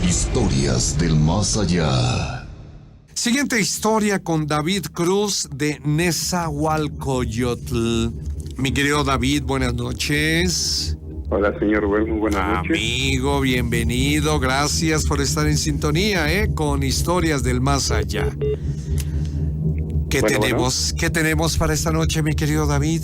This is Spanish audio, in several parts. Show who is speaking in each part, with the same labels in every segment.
Speaker 1: Historias del más allá.
Speaker 2: Siguiente historia con David Cruz de Nezahualcóyotl. Mi querido David, buenas noches.
Speaker 3: Hola, señor Rubén, muy buenas noches.
Speaker 2: Amigo, bienvenido. Gracias por estar en sintonía, con Historias del Más Allá. ¿Qué tenemos para esta noche, mi querido David?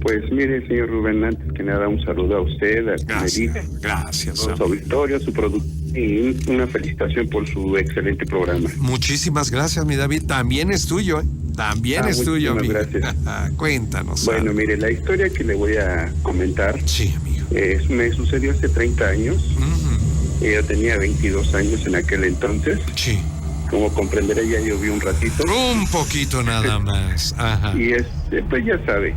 Speaker 3: Pues mire, señor Rubén, antes que nada un saludo a usted, a
Speaker 2: gracias,
Speaker 3: a su auditorio, a su productor, y una felicitación por su excelente programa.
Speaker 2: Muchísimas gracias, mi David. También es tuyo, También es tuyo, amigo.
Speaker 3: Gracias.
Speaker 2: Cuéntanos.
Speaker 3: Bueno, mire, la historia que le voy a comentar.
Speaker 2: Sí, amigo.
Speaker 3: Me sucedió hace 30 años. Yo tenía 22 años en aquel entonces.
Speaker 2: Sí.
Speaker 3: Como comprenderé, ya llovió un ratito.
Speaker 2: Un poquito nada más. Ajá.
Speaker 3: Y pues ya sabe,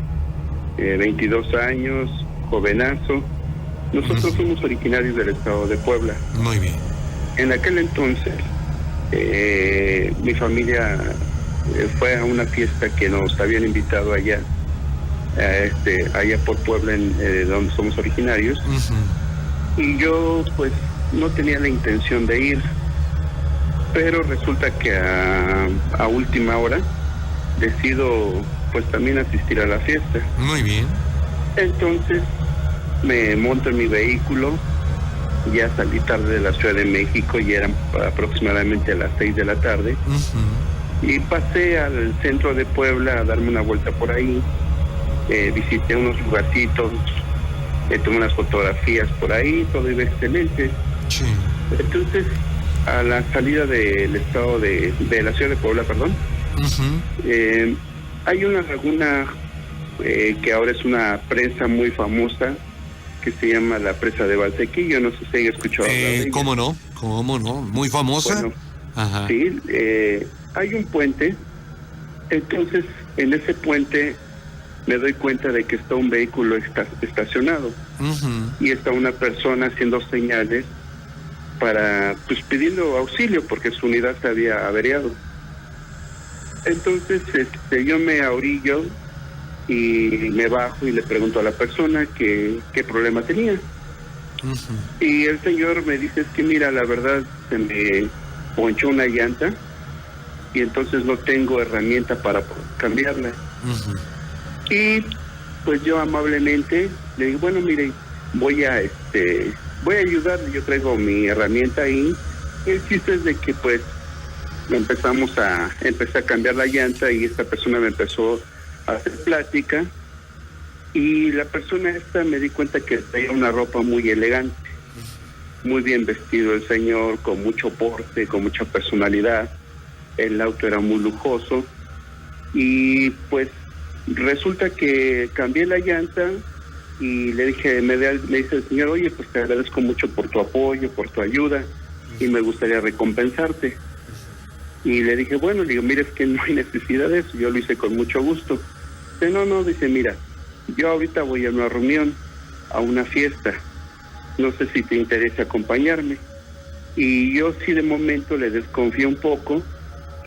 Speaker 3: 22 años, jovenazo. Nosotros somos originarios del estado de Puebla.
Speaker 2: Muy bien.
Speaker 3: En aquel entonces, mi familia fue a una fiesta que nos habían invitado allá, allá por Puebla, donde somos originarios. Y yo, pues, no tenía la intención de ir. Pero resulta que a última hora decido, pues, también asistir a la fiesta.
Speaker 2: Muy bien.
Speaker 3: Entonces me monto en mi vehículo, ya salí tarde de la Ciudad de México y eran aproximadamente a las 6 de la tarde. Y pasé al centro de Puebla a darme una vuelta por ahí. Visité unos lugarcitos, tomé unas fotografías por ahí, todo iba excelente.
Speaker 2: Sí.
Speaker 3: Entonces, a la salida del estado de la ciudad de Puebla, perdón, hay una laguna que ahora es una presa muy famosa, que se llama la presa de Valsequillo. No sé si hay escuchado hablar de ella.
Speaker 2: ¿Cómo no? Muy famosa.
Speaker 3: Bueno,
Speaker 2: ajá.
Speaker 3: Sí, hay un puente. Entonces, en ese puente me doy cuenta de que está un vehículo estacionado y está una persona haciendo señales para, pues, pidiendo auxilio porque su unidad se había averiado. Entonces, yo me ahorillo y me bajo y le pregunto a la persona qué problema tenía. Y el señor me dice, es que mira, la verdad se me ponchó una llanta y entonces no tengo herramienta para cambiarla. Y pues yo amablemente le digo, bueno, mire, voy a ayudarle, yo traigo mi herramienta ahí. El chiste es de que, pues, empecé a cambiar la llanta y esta persona me empezó a hacer plática, y la persona esta me di cuenta que traía una ropa muy elegante, muy bien vestido el señor, con mucho porte, con mucha personalidad. El auto era muy lujoso y pues resulta que cambié la llanta y le dije, me dice el señor, oye, pues te agradezco mucho por tu apoyo, por tu ayuda y me gustaría recompensarte. Y le dije, bueno, le digo, mira, es que no hay necesidad de eso, yo lo hice con mucho gusto. Dice, no, dice, mira, yo ahorita voy a una reunión, a una fiesta, no sé si te interesa acompañarme. Y yo sí de momento le desconfío un poco,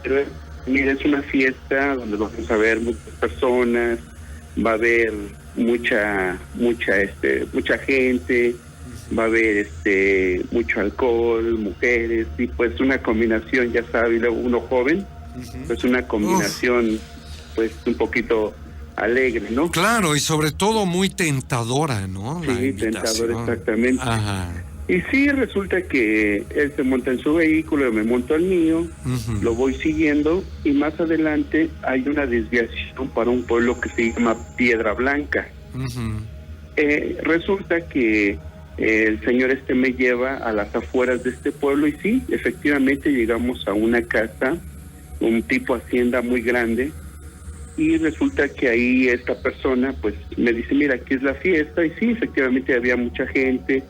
Speaker 3: pero mira, es una fiesta donde vamos a ver muchas personas, va a haber mucha gente, va a haber mucho alcohol, mujeres, y pues una combinación, ya sabe, y luego uno joven, pues una combinación pues un poquito alegre, ¿no?
Speaker 2: Claro, y sobre todo muy tentadora, ¿no?
Speaker 3: Sí, tentadora, exactamente.
Speaker 2: Ajá.
Speaker 3: Y sí, resulta que él se monta en su vehículo, yo me monto al mío, lo voy siguiendo, y más adelante hay una desviación para un pueblo que se llama Piedra Blanca. Resulta que el señor me lleva a las afueras de este pueblo, y sí, efectivamente llegamos a una casa, un tipo hacienda muy grande, y resulta que ahí esta persona pues me dice, mira, aquí es la fiesta, y sí, efectivamente había mucha gente,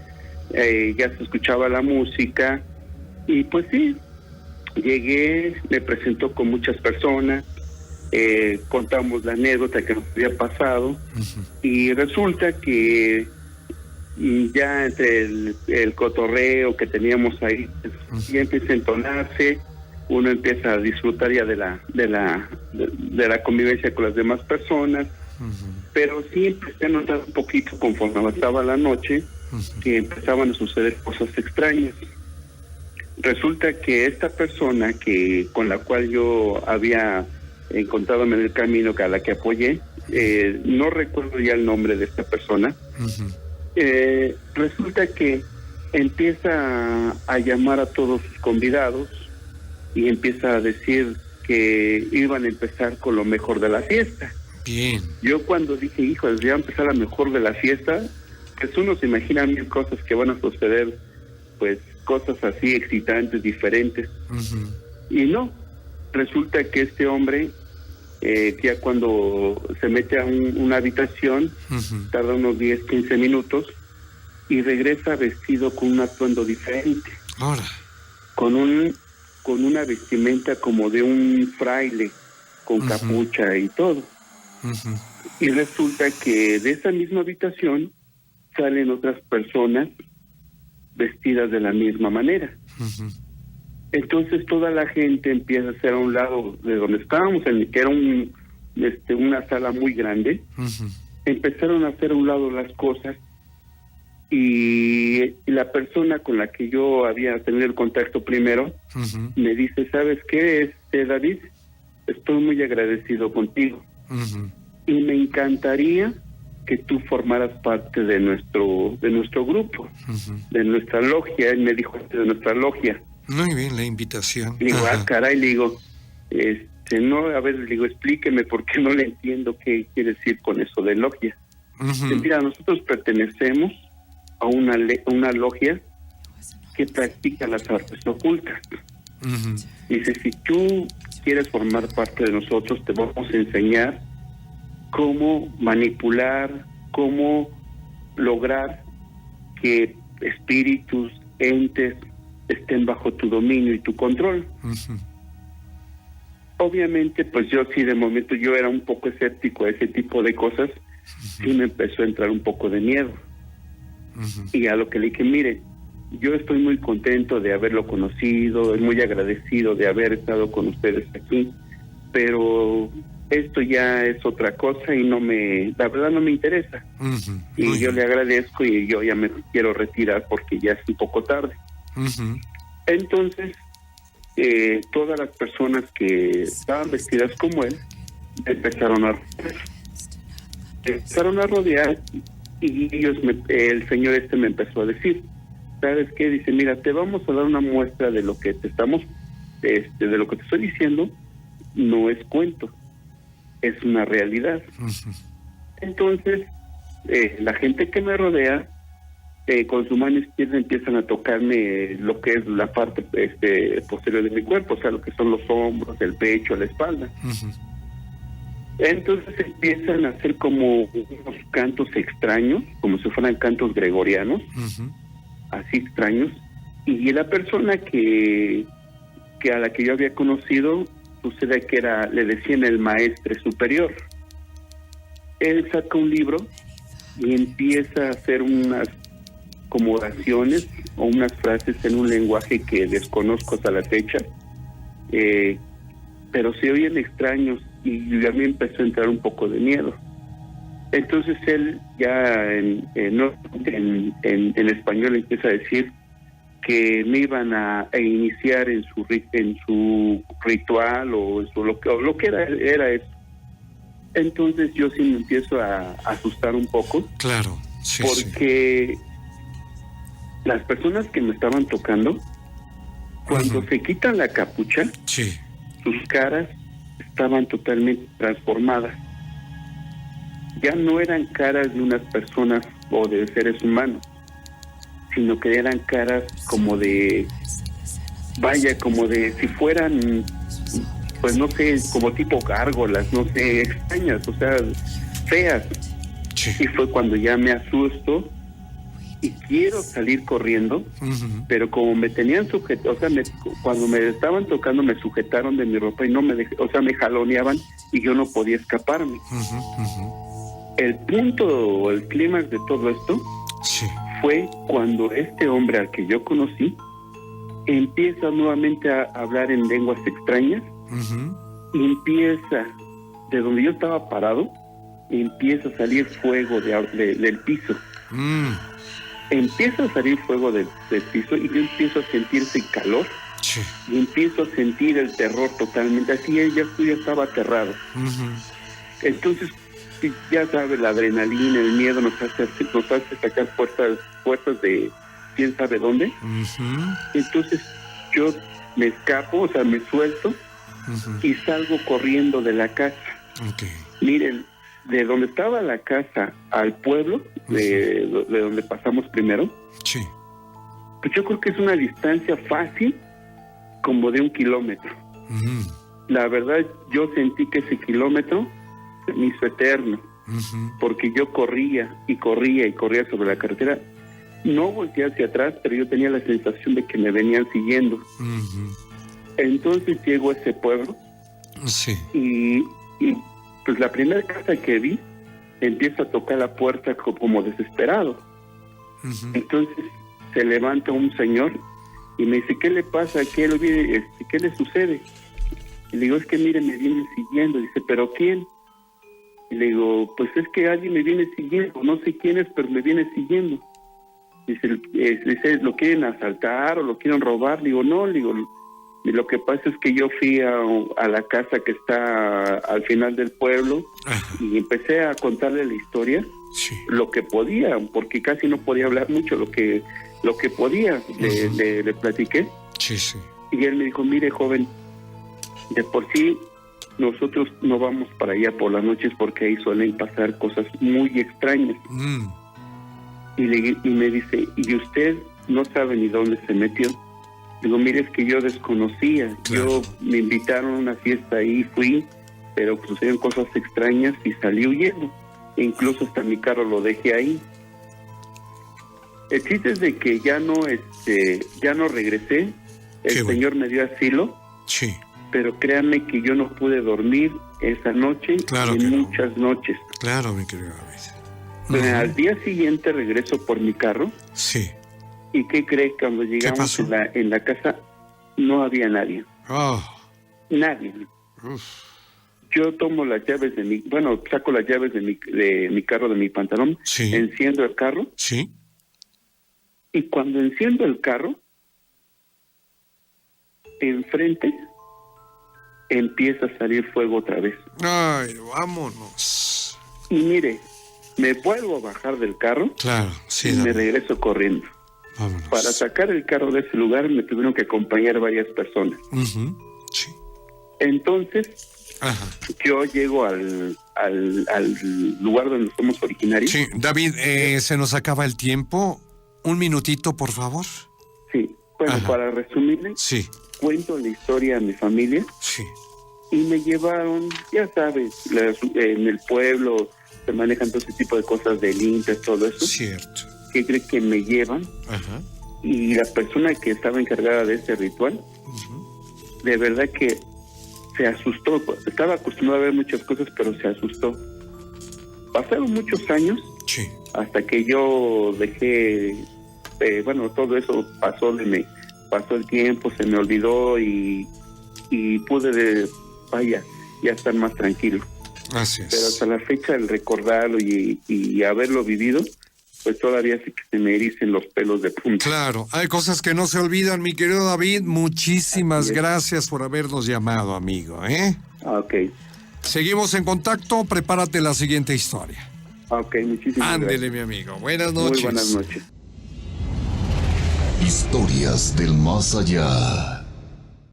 Speaker 3: ya se escuchaba la música, y pues sí, llegué, me presentó con muchas personas, contamos la anécdota que nos había pasado, y resulta que ya entre el cotorreo que teníamos ahí, ya empieza a entonarse, uno empieza a disfrutar ya de la convivencia con las demás personas, pero sí empecé a notar un poquito conforme avanzaba la noche que empezaban a suceder cosas extrañas. resulta que esta persona con la cual yo había encontrado en el camino, a la que apoyé, no recuerdo ya el nombre de esta persona, resulta que empieza a llamar a todos sus convidados y empieza a decir que iban a empezar con lo mejor de la fiesta.
Speaker 2: Bien.
Speaker 3: Yo cuando dije, hijo, ya va a empezar la mejor de la fiesta, pues uno se imagina mil cosas que van a suceder, pues cosas así excitantes, diferentes. Y no, resulta que este hombre, ya cuando se mete a una habitación, tarda unos 10, 15 minutos y regresa vestido con un atuendo diferente.
Speaker 2: Ahora.
Speaker 3: Con una vestimenta como de un fraile, con capucha y todo. Y resulta que de esa misma habitación salen otras personas vestidas de la misma manera. Entonces toda la gente empieza a hacer a un lado de donde estábamos, que era una sala muy grande. Empezaron a hacer a un lado las cosas y la persona con la que yo había tenido el contacto primero me dice, ¿sabes qué, David? Estoy muy agradecido contigo y me encantaría que tú formaras parte de nuestro grupo, de nuestra logia. Él me dijo, de nuestra logia.
Speaker 2: Muy bien, la invitación.
Speaker 3: Le digo, caray, le digo, no, a ver, le digo, explíqueme porque no le entiendo qué quiere decir con eso de logia. Mira, nosotros pertenecemos a una logia que practica las artes ocultas. Dice, si tú quieres formar parte de nosotros, te vamos a enseñar cómo manipular, cómo lograr que espíritus, entes, estén bajo tu dominio y tu control. Obviamente, pues yo sí, de momento yo era un poco escéptico a ese tipo de cosas, sí me empezó a entrar un poco de miedo. Y a lo que le dije, mire, yo estoy muy contento de haberlo conocido, muy agradecido de haber estado con ustedes aquí, pero esto ya es otra cosa y la verdad no me interesa. Y yo le agradezco y yo ya me quiero retirar porque ya es un poco tarde. Entonces, todas las personas que estaban vestidas como él empezaron a rodear y el señor me empezó a decir, ¿sabes qué? Dice, mira, te vamos a dar una muestra de lo que te estamos, de lo que te estoy diciendo, no es cuento, es una realidad. Entonces, la gente que me rodea, con su mano izquierda empiezan a tocarme lo que es la parte posterior de mi cuerpo, o sea, lo que son los hombros, el pecho, la espalda. Entonces empiezan a hacer como unos cantos extraños, como si fueran cantos gregorianos, así extraños, y la persona que a la que yo había conocido, sucede que le decían el maestre superior. Él saca un libro y empieza a hacer unas como oraciones o unas frases en un lenguaje que desconozco hasta la fecha, pero se oyen extraños y a mí empezó a entrar un poco de miedo. Entonces él ya en español empieza a decir que me iban a iniciar en su ritual o en lo que era eso. Entonces yo sí me empiezo a asustar un poco.
Speaker 2: Claro, sí,
Speaker 3: porque las personas que me estaban tocando, cuando se quitan la capucha, sus caras estaban totalmente transformadas. Ya no eran caras de unas personas o de seres humanos, sino que eran caras como de, como de si fueran, pues no sé, como tipo gárgolas, no sé, extrañas, o sea, feas. Y fue cuando ya me asusto y quiero salir corriendo, pero como me tenían sujetado, o sea, cuando me estaban tocando me sujetaron de mi ropa y no me me jaloneaban y yo no podía escaparme. El punto o el clímax de todo esto fue cuando este hombre al que yo conocí empieza nuevamente a hablar en lenguas extrañas y empieza, de donde yo estaba parado, empieza a salir fuego del piso. empieza a salir fuego del piso y yo empiezo a sentir ese calor.
Speaker 2: Sí.
Speaker 3: Y empiezo a sentir el terror totalmente. Así yo ya estaba aterrado. Entonces, ya sabes, la adrenalina, el miedo nos hace sacar fuerzas de quién sabe dónde. Entonces, yo me escapo, o sea, me suelto y salgo corriendo de la casa.
Speaker 2: Okay.
Speaker 3: Miren, de donde estaba la casa al pueblo, de donde pasamos primero,
Speaker 2: Sí.
Speaker 3: pues yo creo que es una distancia fácil, como de 1 kilómetro. La verdad, yo sentí que ese kilómetro se me hizo eterno, porque yo corría sobre la carretera. No volteé hacia atrás, pero yo tenía la sensación de que me venían siguiendo. Entonces llego a ese pueblo,
Speaker 2: Sí.
Speaker 3: y pues la primera casa que vi, empiezo a tocar la puerta como desesperado. Entonces se levanta un señor y me dice, ¿qué le pasa? ¿Qué le sucede? Y le digo, es que mire, me vienen siguiendo. Dice, ¿pero quién? Y le digo, pues es que alguien me viene siguiendo, no sé quién es, pero me viene siguiendo. Dice, ¿lo quieren asaltar o lo quieren robar? Le digo, no, lo que pasa es que yo fui a la casa que está al final del pueblo. Ajá. Y empecé a contarle la historia, sí, lo que podía, porque casi no podía hablar mucho, lo que podía, le platiqué. Sí, sí. Y él me dijo, mire, joven, de por sí nosotros no vamos para allá por las noches porque ahí suelen pasar cosas muy extrañas. Y me dice, ¿y usted no sabe ni dónde se metió? Digo, mire, es que yo desconocía. Claro. Me invitaron a una fiesta ahí, fui, pero sucedieron cosas extrañas y salí huyendo. E incluso hasta mi carro lo dejé ahí. El chiste es de que ya no regresé. El Señor me dio asilo. Sí. Pero créanme que yo no pude dormir esa noche, claro, y muchas noches. Claro, mi querido David. Al día siguiente regreso por mi carro. Sí. ¿Y qué cree? Cuando llegamos en la casa, no había nadie. Oh. Nadie. Uf. Yo tomo las llaves saco las llaves de mi carro, de mi pantalón. Sí. Enciendo el carro. Sí. Y cuando enciendo el carro, enfrente empieza a salir fuego otra vez. Ay, vámonos. Y mire, me vuelvo a bajar del carro. Claro, sí. Y me regreso corriendo. Vámonos. Para sacar el carro de ese lugar me tuvieron que acompañar varias personas. Sí. Entonces, yo llego al lugar donde somos originarios. Sí, David, se nos acaba el tiempo. Un minutito, por favor. Sí, bueno, para resumirle, cuento la historia a mi familia. Sí. Y me llevaron, ya sabes, en el pueblo se manejan todo ese tipo de cosas de limpias, todo eso. Cierto. ¿Qué cree que me llevan? Ajá. Y la persona que estaba encargada de ese ritual, de verdad que se asustó. Estaba acostumbrado a ver muchas cosas, pero se asustó. Pasaron muchos años, hasta que yo dejé, todo eso pasó el tiempo, se me olvidó y pude, ya estar más tranquilo. Así es. Pero hasta la fecha, el recordarlo y haberlo vivido, pues todavía sí que se me ericen los pelos de punta. Claro, hay cosas que no se olvidan, mi querido David. Muchísimas gracias por habernos llamado, amigo, Ok. Seguimos en contacto, prepárate la siguiente historia. Ok, muchísimas gracias. Ándele, mi amigo. Buenas noches. Muy buenas noches.
Speaker 1: Historias del más allá.